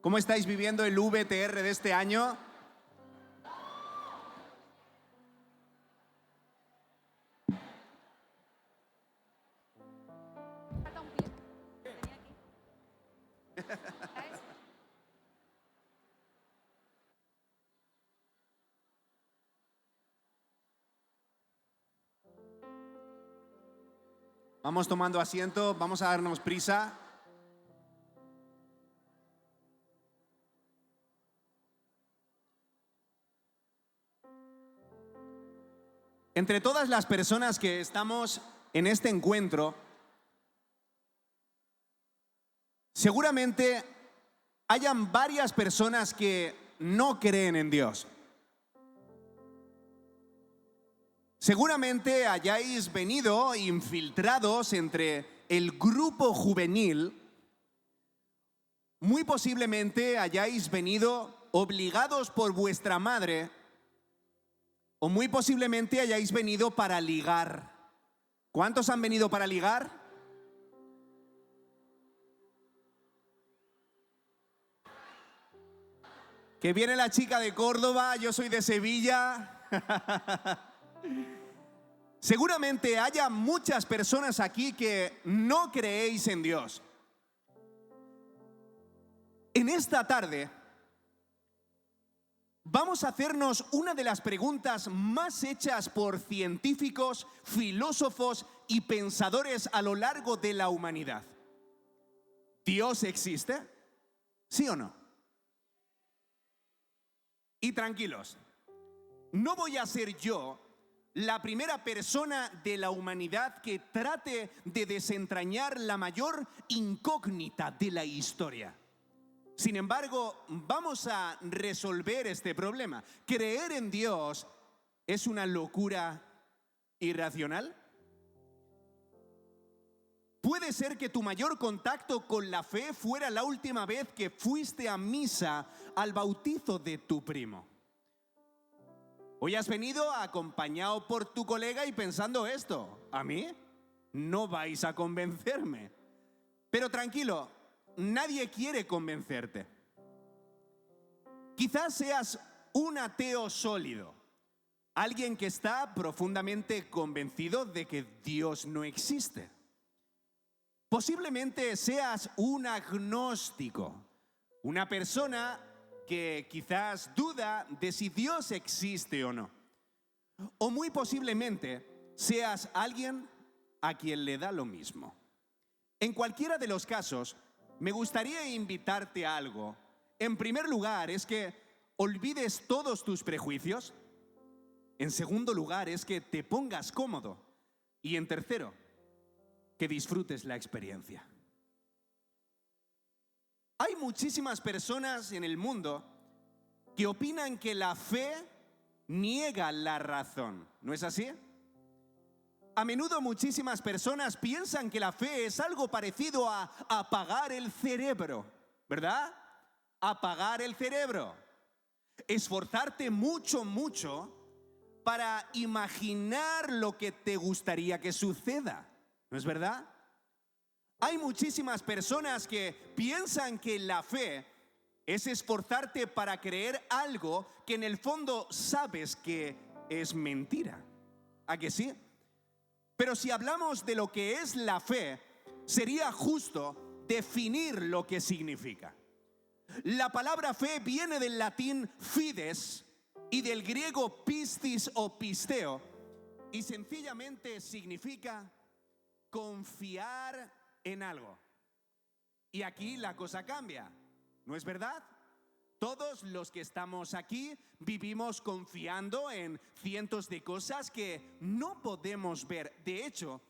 ¿Cómo estáis viviendo el VTR de este año? Falta un pie. Tenía aquí. ¿Sabes? Vamos tomando asiento, vamos a darnos prisa. Entre todas las personas que estamos en este encuentro, seguramente hayan varias personas que no creen en Dios. Seguramente hayáis venido infiltrados entre el grupo juvenil. Muy posiblemente hayáis venido obligados por vuestra madre, o muy posiblemente hayáis venido para ligar. ¿Cuántos han venido para ligar? Que viene la chica de Córdoba, yo soy de Sevilla. Seguramente haya muchas personas aquí que no creéis en Dios. En esta tarde vamos a hacernos una de las preguntas más hechas por científicos, filósofos y pensadores a lo largo de la humanidad. ¿Dios existe? ¿Sí o no? Y tranquilos, no voy a ser yo la primera persona de la humanidad que trate de desentrañar la mayor incógnita de la historia. Sin embargo, vamos a resolver este problema. ¿Creer en Dios es una locura irracional? ¿Puede ser que tu mayor contacto con la fe fuera la última vez que fuiste a misa al bautizo de tu primo? Hoy has venido acompañado por tu colega y pensando esto: ¿a mí? No vais a convencerme. Pero tranquilo, nadie quiere convencerte. Quizás seas un ateo sólido, alguien que está profundamente convencido de que Dios no existe. Posiblemente seas un agnóstico, una persona que quizás duda de si Dios existe o no. O muy posiblemente seas alguien a quien le da lo mismo. En cualquiera de los casos, me gustaría invitarte a algo. En primer lugar, es que olvides todos tus prejuicios. En segundo lugar, es que te pongas cómodo. Y en tercero, que disfrutes la experiencia. Hay muchísimas personas en el mundo que opinan que la fe niega la razón. ¿No es así? A menudo muchísimas personas piensan que la fe es algo parecido a apagar el cerebro, ¿verdad? Apagar el cerebro. Esforzarte mucho para imaginar lo que te gustaría que suceda, ¿no es verdad? Hay muchísimas personas que piensan que la fe es esforzarte para creer algo que en el fondo sabes que es mentira. ¿A que sí? Pero si hablamos de lo que es la fe, sería justo definir lo que significa. La palabra fe viene del latín fides y del griego pistis o pisteo, y sencillamente significa confiar en algo. Y aquí la cosa cambia, ¿no es verdad? Todos los que estamos aquí vivimos confiando en cientos de cosas que no podemos ver. De hecho,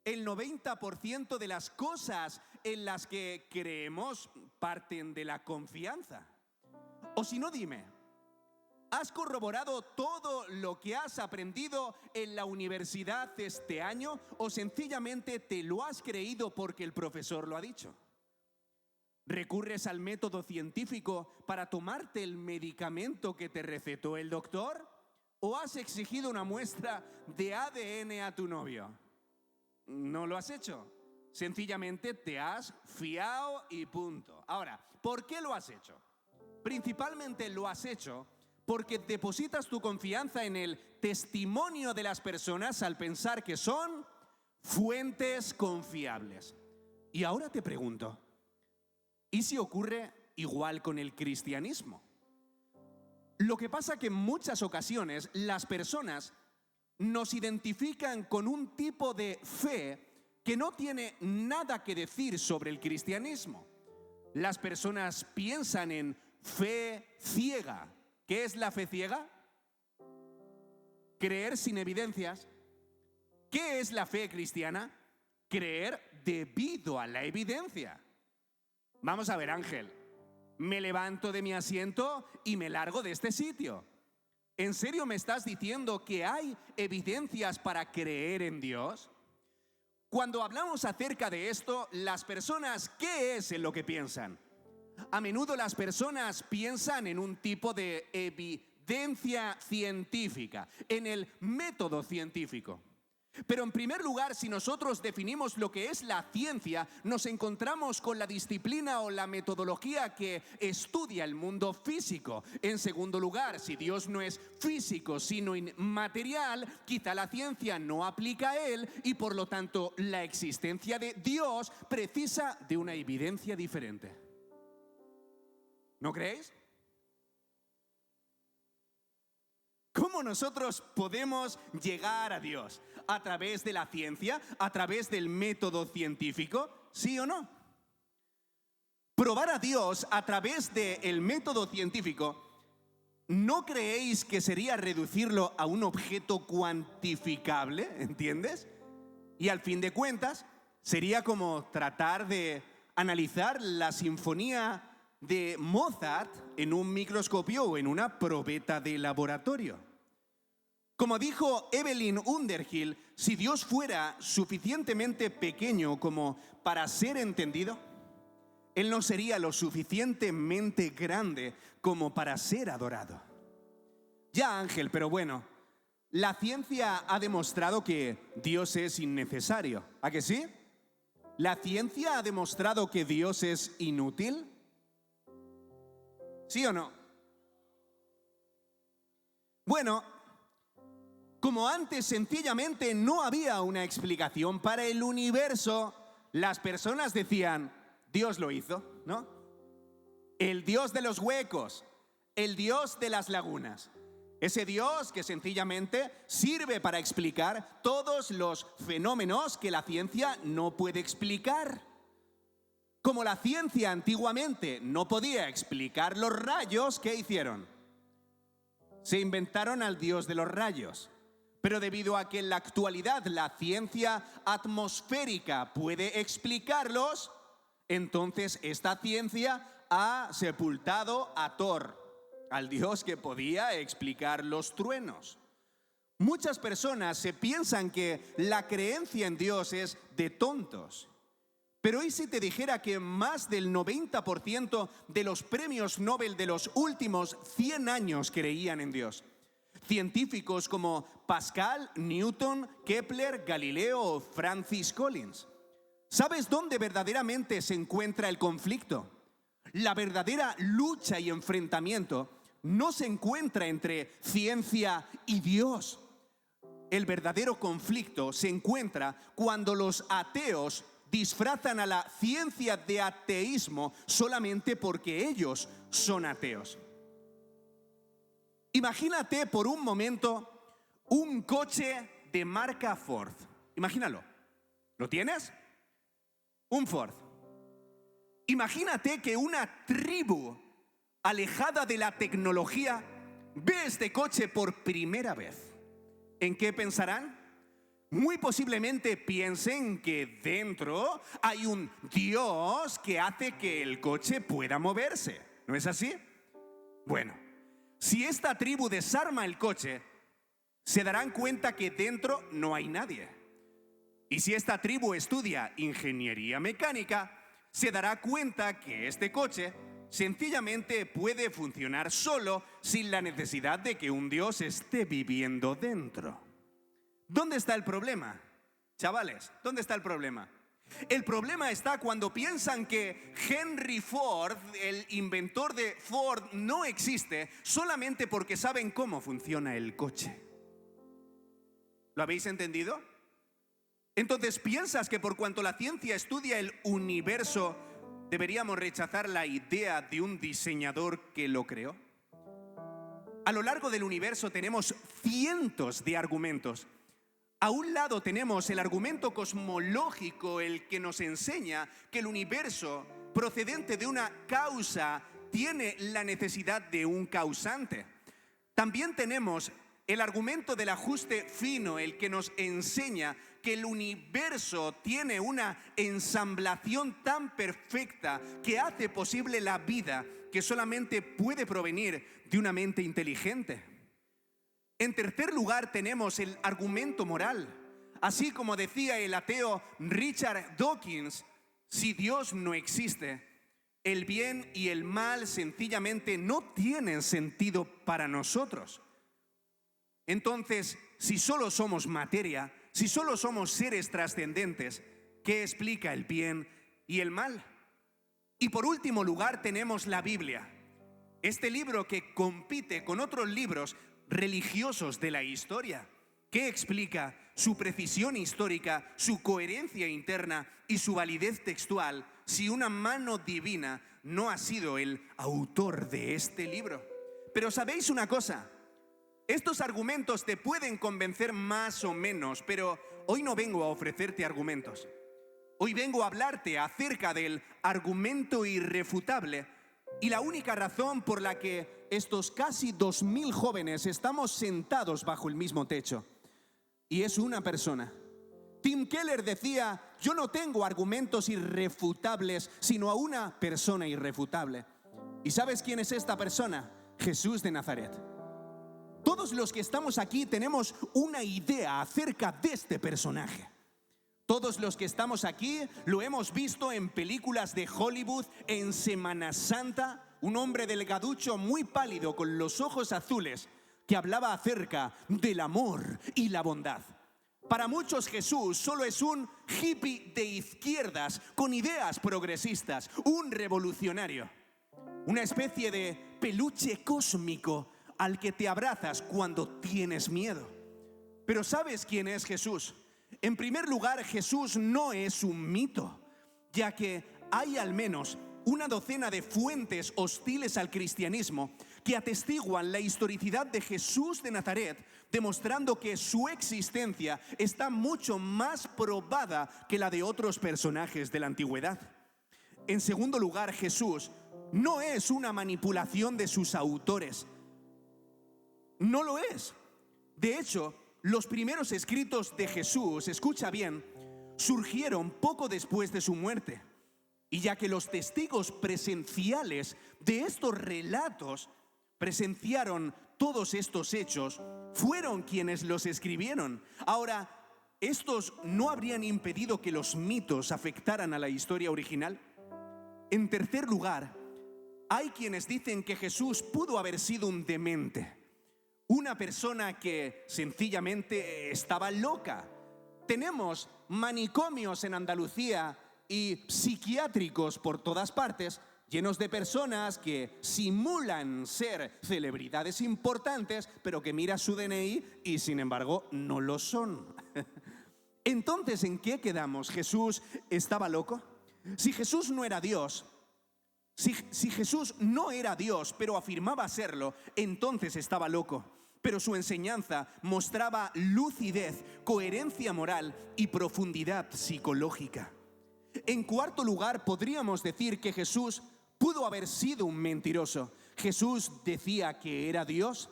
el 90% de las cosas en las que creemos parten de la confianza. O si no, dime, ¿has corroborado todo lo que has aprendido en la universidad este año o sencillamente te lo has creído porque el profesor lo ha dicho? ¿Recurres al método científico para tomarte el medicamento que te recetó el doctor? ¿O has exigido una muestra de ADN a tu novio? ¿No lo has hecho? Sencillamente te has fiado y punto. Ahora, ¿por qué lo has hecho? Principalmente lo has hecho porque depositas tu confianza en el testimonio de las personas al pensar que son fuentes confiables. Y ahora te pregunto, ¿y si ocurre igual con el cristianismo? Lo que pasa que en muchas ocasiones las personas nos identifican con un tipo de fe que no tiene nada que decir sobre el cristianismo. Las personas piensan en fe ciega. ¿Qué es la fe ciega? Creer sin evidencias. ¿Qué es la fe cristiana? Creer debido a la evidencia. Vamos a ver, Ángel, me levanto de mi asiento y me largo de este sitio. ¿En serio me estás diciendo que hay evidencias para creer en Dios? Cuando hablamos acerca de esto, las personas, ¿qué es en lo que piensan? A menudo las personas piensan en un tipo de evidencia científica, en el método científico. Pero en primer lugar, si nosotros definimos lo que es la ciencia, nos encontramos con la disciplina o la metodología que estudia el mundo físico. En segundo lugar, si Dios no es físico sino inmaterial, quizá la ciencia no aplica a él y por lo tanto la existencia de Dios precisa de una evidencia diferente. ¿No creéis? ¿Cómo nosotros podemos llegar a Dios? ¿A través de la ciencia? ¿A través del método científico? ¿Sí o no? Probar a Dios a través del método científico, ¿no creéis que sería reducirlo a un objeto cuantificable? ¿Entiendes? Y al fin de cuentas, sería como tratar de analizar la sinfonía de Mozart en un microscopio o en una probeta de laboratorio. Como dijo Evelyn Underhill, si Dios fuera suficientemente pequeño como para ser entendido, Él no sería lo suficientemente grande como para ser adorado. Ya, Ángel, pero bueno, la ciencia ha demostrado que Dios es innecesario. ¿A que sí? ¿La ciencia ha demostrado que Dios es inútil? ¿Sí o no? Bueno, como antes sencillamente no había una explicación para el universo, las personas decían, Dios lo hizo, ¿no? El Dios de los huecos, el Dios de las lagunas. Ese Dios que sencillamente sirve para explicar todos los fenómenos que la ciencia no puede explicar. Como la ciencia antiguamente no podía explicar los rayos, ¿qué hicieron? Se inventaron al Dios de los rayos. Pero debido a que en la actualidad la ciencia atmosférica puede explicarlos, entonces esta ciencia ha sepultado a Thor, al Dios que podía explicar los truenos. Muchas personas se piensan que la creencia en Dios es de tontos. Pero ¿y si te dijera que más del 90% de los premios Nobel de los últimos 100 años creían en Dios? Científicos como Pascal, Newton, Kepler, Galileo o Francis Collins. ¿Sabes dónde verdaderamente se encuentra el conflicto? La verdadera lucha y enfrentamiento no se encuentra entre ciencia y Dios. El verdadero conflicto se encuentra cuando los ateos disfrazan a la ciencia de ateísmo solamente porque ellos son ateos. Imagínate por un momento un coche de marca Ford. Imagínalo. ¿Lo tienes? Un Ford. Imagínate que una tribu alejada de la tecnología ve este coche por primera vez. ¿En qué pensarán? Muy posiblemente piensen que dentro hay un Dios que hace que el coche pueda moverse. ¿No es así? Bueno, si esta tribu desarma el coche, se darán cuenta que dentro no hay nadie. Y si esta tribu estudia ingeniería mecánica, se dará cuenta que este coche sencillamente puede funcionar solo sin la necesidad de que un Dios esté viviendo dentro. ¿Dónde está el problema? Chavales, ¿dónde está el problema? El problema está cuando piensan que Henry Ford, el inventor de Ford, no existe solamente porque saben cómo funciona el coche. ¿Lo habéis entendido? Entonces, ¿piensas que por cuanto la ciencia estudia el universo, deberíamos rechazar la idea de un diseñador que lo creó? A lo largo del universo tenemos cientos de argumentos. A un lado tenemos el argumento cosmológico, el que nos enseña que el universo, procedente de una causa, tiene la necesidad de un causante. También tenemos el argumento del ajuste fino, el que nos enseña que el universo tiene una ensamblación tan perfecta que hace posible la vida que solamente puede provenir de una mente inteligente. En tercer lugar tenemos el argumento moral. Así como decía el ateo Richard Dawkins, si Dios no existe, el bien y el mal sencillamente no tienen sentido para nosotros. Entonces, si solo somos materia, si solo somos seres trascendentes, ¿qué explica el bien y el mal? Y por último lugar tenemos la Biblia. Este libro que compite con otros libros religiosos de la historia, que explica su precisión histórica, su coherencia interna y su validez textual, si una mano divina no ha sido el autor de este libro. Pero ¿sabéis una cosa? Estos argumentos te pueden convencer más o menos, pero hoy no vengo a ofrecerte argumentos. Hoy vengo a hablarte acerca del argumento irrefutable y la única razón por la que estos casi 2000 jóvenes estamos sentados bajo el mismo techo. Y es una persona. Tim Keller decía, yo no tengo argumentos irrefutables, sino a una persona irrefutable. ¿Y sabes quién es esta persona? Jesús de Nazaret. Todos los que estamos aquí tenemos una idea acerca de este personaje. Todos los que estamos aquí lo hemos visto en películas de Hollywood, en Semana Santa, un hombre delgaducho muy pálido con los ojos azules que hablaba acerca del amor y la bondad. Para muchos Jesús solo es un hippie de izquierdas con ideas progresistas, un revolucionario, una especie de peluche cósmico al que te abrazas cuando tienes miedo. Pero ¿sabes quién es Jesús? En primer lugar, Jesús no es un mito, ya que hay al menos una docena de fuentes hostiles al cristianismo que atestiguan la historicidad de Jesús de Nazaret, demostrando que su existencia está mucho más probada que la de otros personajes de la antigüedad. En segundo lugar, Jesús no es una manipulación de sus autores. No lo es. De hecho, los primeros escritos de Jesús, escucha bien, surgieron poco después de su muerte. Y ya que los testigos presenciales de estos relatos presenciaron todos estos hechos, fueron quienes los escribieron. Ahora, ¿estos no habrían impedido que los mitos afectaran a la historia original? En tercer lugar, hay quienes dicen que Jesús pudo haber sido un demente. Una persona que sencillamente estaba loca. Tenemos manicomios en Andalucía y psiquiátricos por todas partes, llenos de personas que simulan ser celebridades importantes, pero que miran su DNI y sin embargo no lo son. Entonces, ¿en qué quedamos? ¿Jesús estaba loco? Si Jesús no era Dios, si Jesús no era Dios, pero afirmaba serlo, entonces estaba loco. Pero su enseñanza mostraba lucidez, coherencia moral y profundidad psicológica. En cuarto lugar, podríamos decir que Jesús pudo haber sido un mentiroso. Jesús decía que era Dios.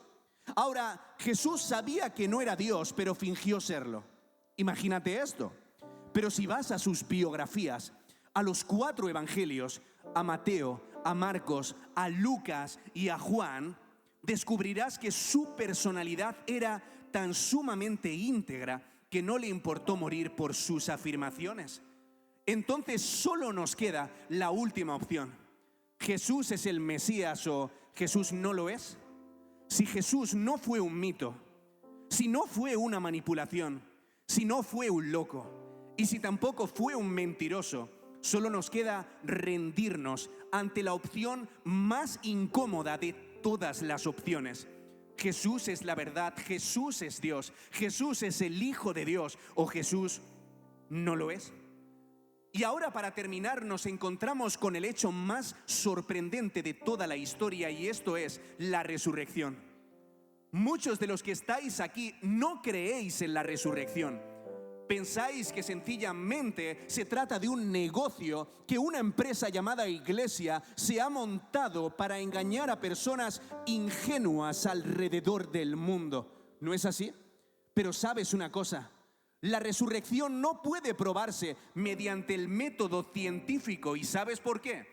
Ahora, Jesús sabía que no era Dios, pero fingió serlo. Imagínate esto. Pero si vas a sus biografías, a los 4 evangelios, a Mateo, a Marcos, a Lucas y a Juan, descubrirás que su personalidad era tan sumamente íntegra que no le importó morir por sus afirmaciones. Entonces solo nos queda la última opción. ¿Jesús es el Mesías o Jesús no lo es? Si Jesús no fue un mito, si no fue una manipulación, si no fue un loco, Y si tampoco fue un mentiroso, solo nos queda rendirnos ante la opción más incómoda de todas las opciones. Jesús es la verdad, Jesús es Dios, Jesús es el Hijo de Dios, o Jesús no lo es. Y ahora, para terminar, nos encontramos con el hecho más sorprendente de toda la historia, y esto es la resurrección. Muchos de los que estáis aquí no creéis en la resurrección. Pensáis que sencillamente se trata de un negocio que una empresa llamada Iglesia se ha montado para engañar a personas ingenuas alrededor del mundo. ¿No es así? Pero ¿sabes una cosa? La resurrección no puede probarse mediante el método científico. ¿Y sabes por qué?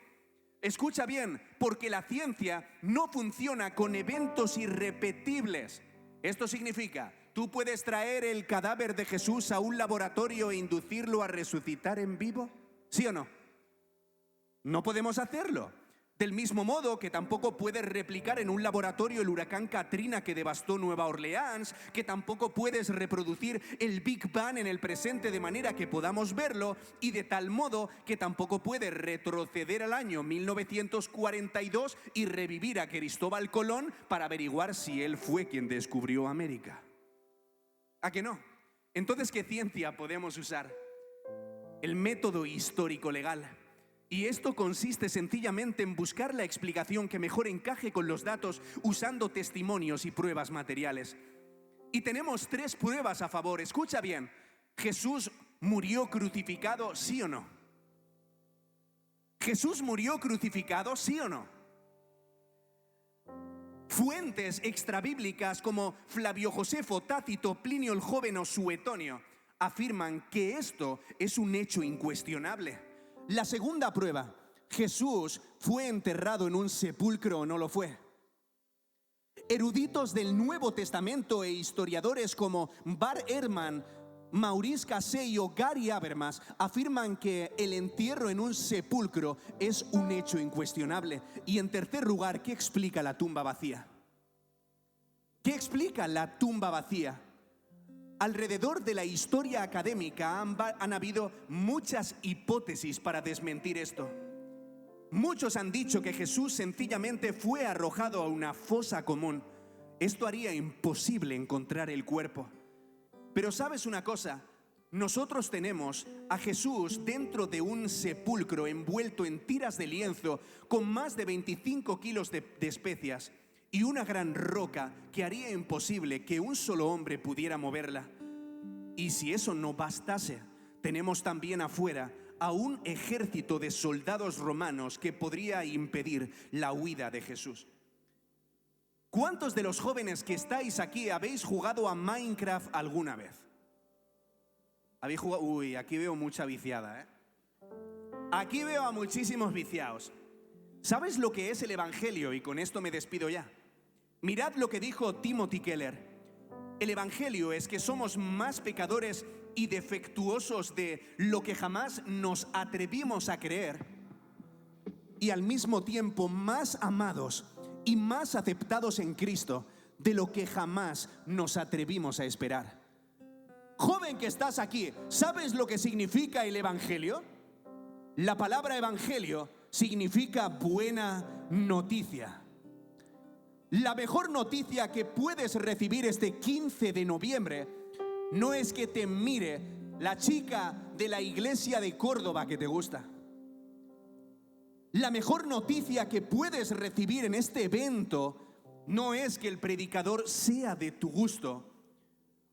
Escucha bien, porque la ciencia no funciona con eventos irrepetibles. Esto significa, ¿tú puedes traer el cadáver de Jesús a un laboratorio e inducirlo a resucitar en vivo? ¿Sí o no? No podemos hacerlo. Del mismo modo que tampoco puedes replicar en un laboratorio el huracán Katrina que devastó Nueva Orleans, que tampoco puedes reproducir el Big Bang en el presente de manera que podamos verlo, y de tal modo que tampoco puedes retroceder al año 1942 y revivir a Cristóbal Colón para averiguar si él fue quien descubrió América. ¿A que no? Entonces, ¿qué ciencia podemos usar? El método histórico legal. Y esto consiste sencillamente en buscar la explicación que mejor encaje con los datos usando testimonios y pruebas materiales. Y tenemos 3 pruebas a favor. Escucha bien, ¿Jesús murió crucificado, sí o no? ¿Jesús murió crucificado, sí o no? Fuentes extrabíblicas como Flavio Josefo, Tácito, Plinio el Joven o Suetonio afirman que esto es un hecho incuestionable. La segunda prueba, ¿Jesús fue enterrado en un sepulcro o no lo fue? Eruditos del Nuevo Testamento e historiadores como Bar Ehrman, Maurice Cassey o Gary Habermas afirman que el entierro en un sepulcro es un hecho incuestionable. Y en tercer lugar, ¿qué explica la tumba vacía? ¿Qué explica la tumba vacía? Alrededor de la historia académica han habido muchas hipótesis para desmentir esto. Muchos han dicho que Jesús sencillamente fue arrojado a una fosa común. Esto haría imposible encontrar el cuerpo. Pero ¿sabes una cosa? Nosotros tenemos a Jesús dentro de un sepulcro envuelto en tiras de lienzo con más de 25 kilos de especias y una gran roca que haría imposible que un solo hombre pudiera moverla. Y si eso no bastase, tenemos también afuera a un ejército de soldados romanos que podría impedir la huida de Jesús. ¿Cuántos de los jóvenes que estáis aquí habéis jugado a Minecraft alguna vez? ¿Habéis jugado? Uy, aquí veo mucha viciada, ¿eh? Aquí veo a muchísimos viciados. ¿Sabes lo que es el Evangelio? Y con esto me despido ya. Mirad lo que dijo Timothy Keller. El Evangelio es que somos más pecadores y defectuosos de lo que jamás nos atrevimos a creer, y al mismo tiempo más amados y más aceptados en Cristo de lo que jamás nos atrevimos a esperar. Joven que estás aquí, ¿sabes lo que significa el Evangelio? La palabra Evangelio significa buena noticia. La mejor noticia que puedes recibir este 15 de noviembre no es que te mire la chica de la iglesia de Córdoba que te gusta. La mejor noticia que puedes recibir en este evento no es que el predicador sea de tu gusto,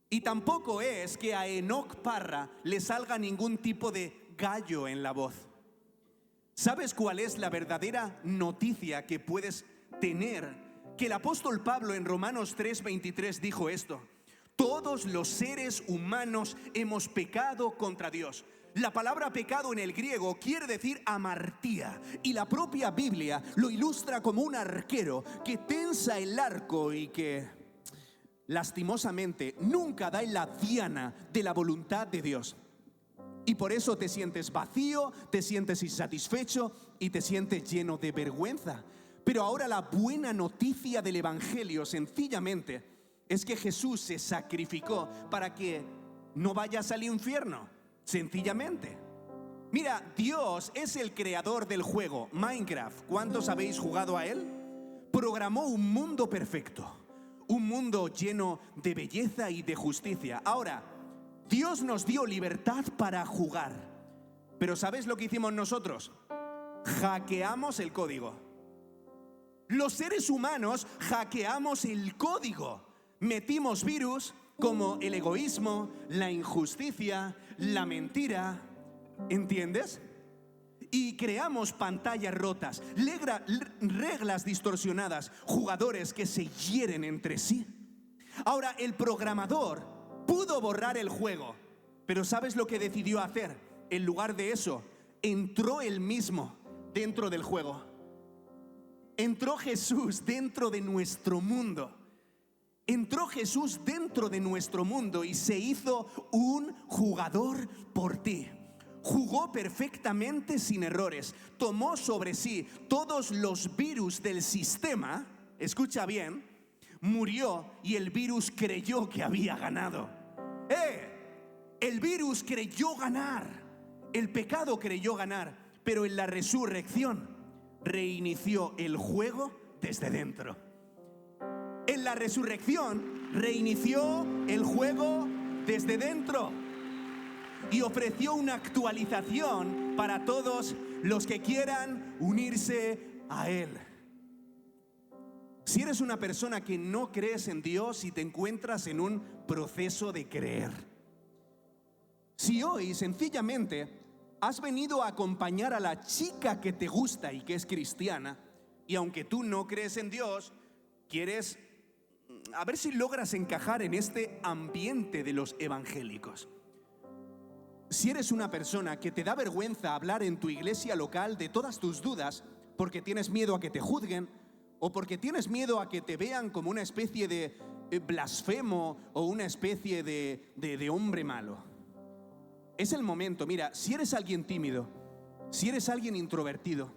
y tampoco es que a Enoch Parra le salga ningún tipo de gallo en la voz. ¿Sabes cuál es la verdadera noticia que puedes tener? Que el apóstol Pablo en Romanos 3:23 dijo esto: todos los seres humanos hemos pecado contra Dios. La palabra pecado en el griego quiere decir amartía, y la propia Biblia lo ilustra como un arquero que tensa el arco y que lastimosamente nunca da en la diana de la voluntad de Dios. Y por eso te sientes vacío, te sientes insatisfecho y te sientes lleno de vergüenza. Pero ahora la buena noticia del Evangelio sencillamente es que Jesús se sacrificó para que no vayas al infierno. Sencillamente. Mira, Dios es el creador del juego Minecraft. ¿Cuántos habéis jugado a él? Programó un mundo perfecto, un mundo lleno de belleza y de justicia. Ahora, Dios nos dio libertad para jugar. Pero ¿sabes lo que hicimos nosotros? Hackeamos el código. Los seres humanos hackeamos el código. Metimos virus como el egoísmo, la injusticia, la mentira. ¿Entiendes? Y creamos pantallas rotas, reglas distorsionadas, jugadores que se hieren entre sí. Ahora, el programador pudo borrar el juego, pero ¿sabes lo que decidió hacer? En lugar de eso, entró él mismo dentro del juego. Entró Jesús dentro de nuestro mundo. Entró Jesús dentro de nuestro mundo y se hizo un jugador por ti. Jugó perfectamente sin errores. Tomó sobre sí todos los virus del sistema. Escucha bien. Murió y el virus creyó que había ganado. El virus creyó ganar. El pecado creyó ganar. Pero en la resurrección reinició el juego desde dentro. En la resurrección reinició el juego desde dentro y ofreció una actualización para todos los que quieran unirse a Él. Si eres una persona que no crees en Dios y te encuentras en un proceso de creer, si hoy sencillamente has venido a acompañar a la chica que te gusta y que es cristiana, y aunque tú no crees en Dios, quieres a ver si logras encajar en este ambiente de los evangélicos. Si eres una persona que te da vergüenza hablar en tu iglesia local de todas tus dudas porque tienes miedo a que te juzguen o porque tienes miedo a que te vean como una especie de blasfemo o una especie de hombre malo, es el momento. Mira, si eres alguien tímido, si eres alguien introvertido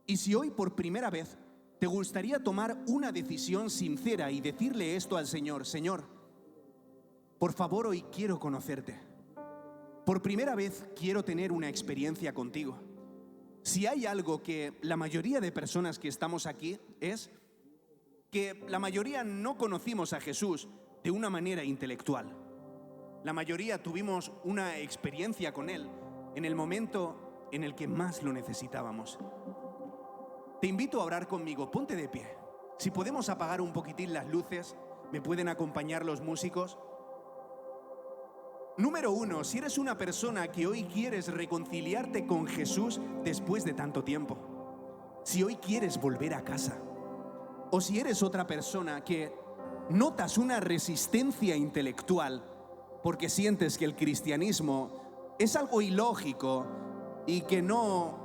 y si hoy por primera vez te gustaría tomar una decisión sincera y decirle esto al Señor: Señor, por favor, hoy quiero conocerte. Por primera vez quiero tener una experiencia contigo. Si hay algo que la mayoría de personas que estamos aquí es que la mayoría no conocimos a Jesús de una manera intelectual. La mayoría tuvimos una experiencia con Él en el momento en el que más lo necesitábamos. Te invito a orar conmigo, ponte de pie. Si podemos apagar un poquitín las luces, ¿me pueden acompañar los músicos? Número 1, si eres una persona que hoy quieres reconciliarte con Jesús después de tanto tiempo, si hoy quieres volver a casa, o si eres otra persona que notas una resistencia intelectual porque sientes que el cristianismo es algo ilógico y que no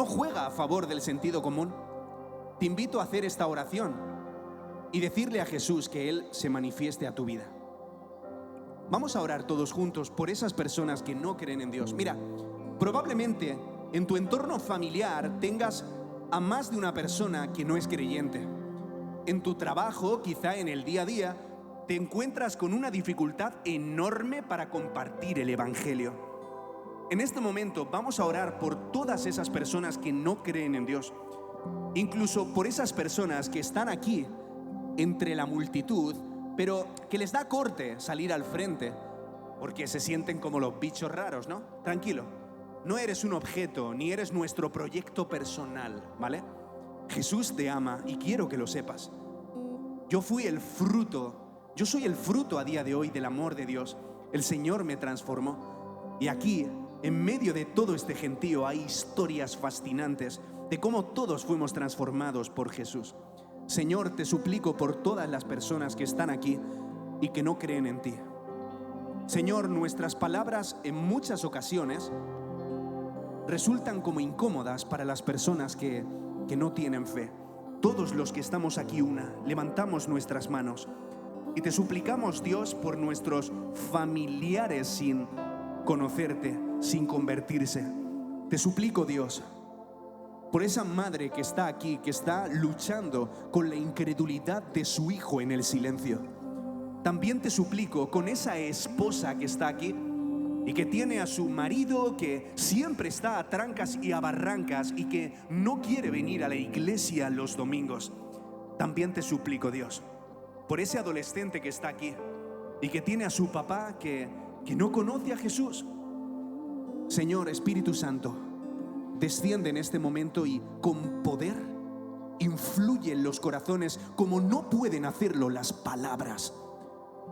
juega a favor del sentido común, te invito a hacer esta oración y decirle a Jesús que Él se manifieste a tu vida. Vamos a orar todos juntos por esas personas que no creen en Dios. Mira, probablemente en tu entorno familiar tengas a más de una persona que no es creyente. En tu trabajo, quizá en el día a día, te encuentras con una dificultad enorme para compartir el evangelio. En este momento vamos a orar por todas esas personas que no creen en Dios, incluso por esas personas que están aquí entre la multitud, pero que les da corte salir al frente porque se sienten como los bichos raros, ¿no? Tranquilo, no eres un objeto ni eres nuestro proyecto personal, ¿vale? Jesús te ama y quiero que lo sepas. Yo soy el fruto a día de hoy del amor de Dios. El Señor me transformó y aquí, en medio de todo este gentío, hay historias fascinantes de cómo todos fuimos transformados por Jesús. Señor, te suplico por todas las personas que están aquí y que no creen en ti. Señor, nuestras palabras en muchas ocasiones resultan como incómodas para las personas que no tienen fe. Todos los que estamos aquí levantamos nuestras manos y te suplicamos, Dios, por nuestros familiares sin conocerte, sin convertirse. Te suplico, Dios, por esa madre que está aquí, que está luchando con la incredulidad de su hijo en el silencio. También te suplico con esa esposa que está aquí, y que tiene a su marido que siempre está a trancas y a barrancas y que no quiere venir a la iglesia los domingos. También te suplico, Dios, por ese adolescente que está aquí y que tiene a su papá que no conoce a Jesús. Señor, Espíritu Santo, desciende en este momento y con poder influye en los corazones como no pueden hacerlo las palabras.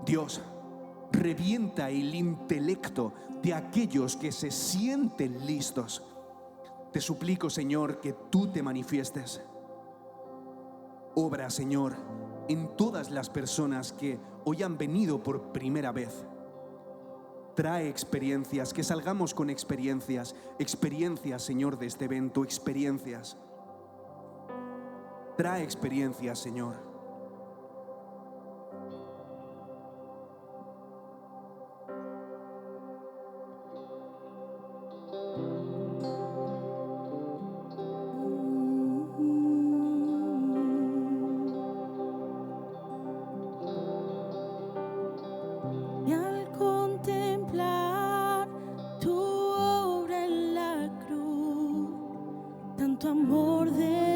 Dios, revienta el intelecto de aquellos que se sienten listos. Te suplico, Señor, que tú te manifiestes. Obra, Señor, en todas las personas que hoy han venido por primera vez. Trae experiencias, que salgamos con experiencias, Señor, de este evento, experiencias. Trae experiencias, Señor. Y al contemplar tu obra en la cruz, tanto amor de